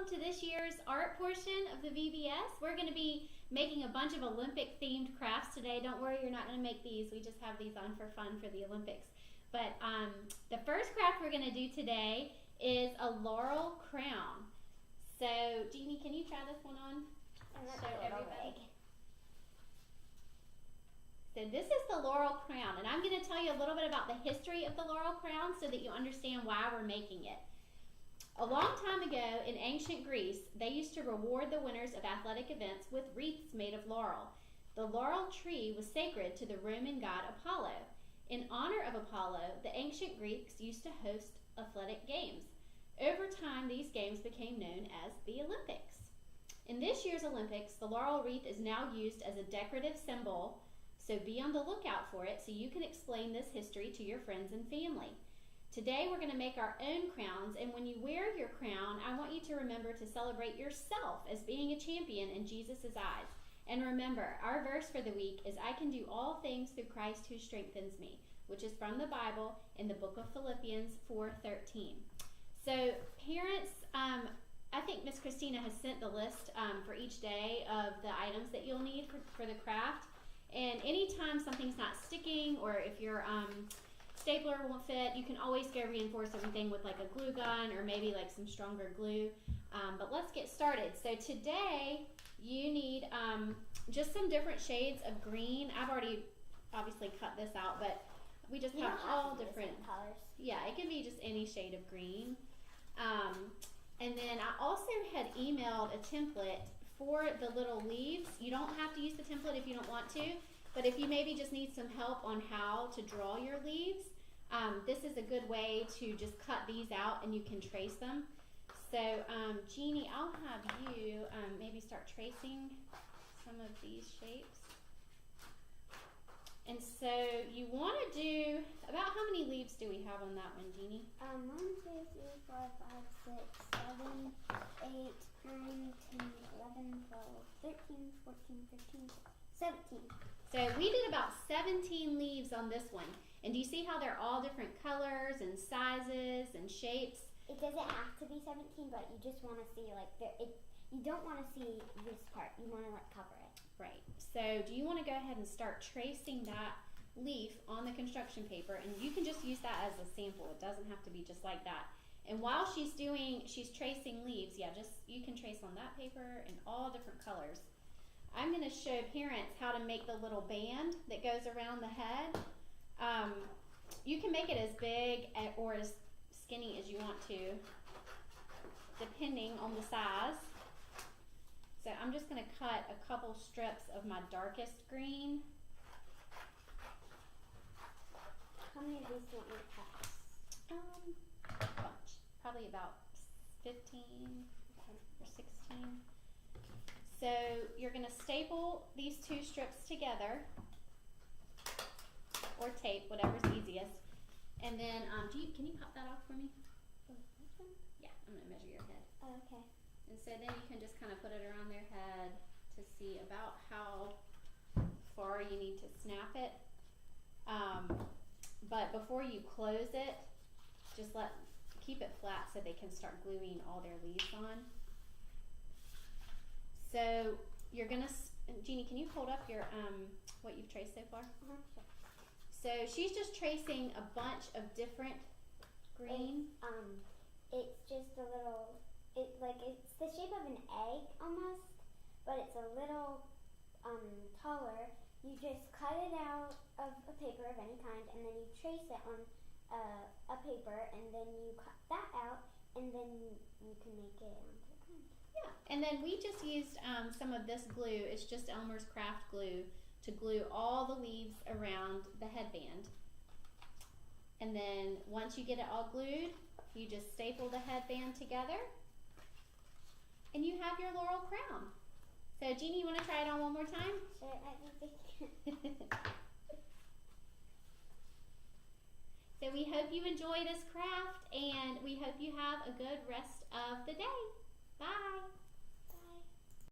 welcome to this year's art portion of the VBS. We're going to be making a bunch of Olympic themed crafts today. Don't worry, you're not going to make these. We just have these on for fun for the Olympics. But the first craft we're going to do today is a laurel crown. So, Jeannie, can you try this one on? Show everybody. So this is the laurel crown, and I'm going to tell you a little bit about the history of the laurel crown so that you understand why we're making it. A long time ago in ancient Greece, they used to reward the winners of athletic events with wreaths made of laurel. The laurel tree was sacred to the Roman god Apollo. In honor of Apollo, the ancient Greeks used to host athletic games. Over time, these games became known as the Olympics. In this year's Olympics, the laurel wreath is now used as a decorative symbol, so be on the lookout for it so you can explain this history to your friends and family. Today we're going to make our own crowns, and when you wear your crown, I want you to remember to celebrate yourself as being a champion in Jesus' eyes. And remember, our verse for the week is, I can do all things through Christ who strengthens me, which is from the Bible in the book of Philippians 4:13. So parents, I think Miss Christina has sent the list for each day of the items that you'll need for the craft. And anytime something's not sticking, or if your stapler won't fit, you can always go reinforce everything with like a glue gun or maybe like some stronger glue. But let's get started. So today you need just some different shades of green. I've already obviously cut this out, but we just have all different colors. Yeah, it can be just any shade of green. And then I also had emailed a template for the little leaves. You don't have to use the template if you don't want to, but if you maybe just need some help on how to draw your leaves, this is a good way to just cut these out and you can trace them. So Jeannie, I'll have you maybe start tracing some of these shapes. And so you want to do, about how many leaves do we have on that one, Jeannie? 1, 2, 3, 4, 5, 6, 7, 8, 9, 10, 11, 12, 13, 14, 15, 17. So we did about 17 leaves on this one. And do you see how they're all different colors and sizes and shapes? It doesn't have to be 17, but you just want to see you don't want to see this part. You want to cover it. Right. So do you want to go ahead and start tracing that leaf on the construction paper? And you can just use that as a sample. It doesn't have to be just like that. And while she's tracing leaves, you can trace on that paper in all different colors. I'm going to show parents how to make the little band that goes around the head. You can make it as big or as skinny as you want to, depending on the size. So I'm just going to cut a couple strips of my darkest green. How many of these do you want me to cut? A bunch. Probably about 15 or 16. So you're going to staple these two strips together, or tape, whatever's easiest. And then, can you pop that off for me? Yeah, I'm going to measure your head. Oh, okay. And so then you can just kind of put it around their head to see about how far you need to snap it. But before you close it, just keep it flat so they can start gluing all their leaves on. So you're gonna, Jeannie, can you hold up your what you've traced so far? Sure. So she's just tracing a bunch of different green. It's just a little. It's the shape of an egg almost, but it's a little taller. You just cut it out of a paper of any kind, and then you trace it on a paper, and then you cut that out, and then you can make it onto the crown. Yeah, and then we just used some of this glue. It's just Elmer's Craft glue to glue all the leaves around the headband. And then once you get it all glued, you just staple the headband together, and you have your laurel crown. So Jeannie, you want to try it on one more time? Sure, I think. So we hope you enjoy this craft, and we hope you have a good rest of the day. Bye.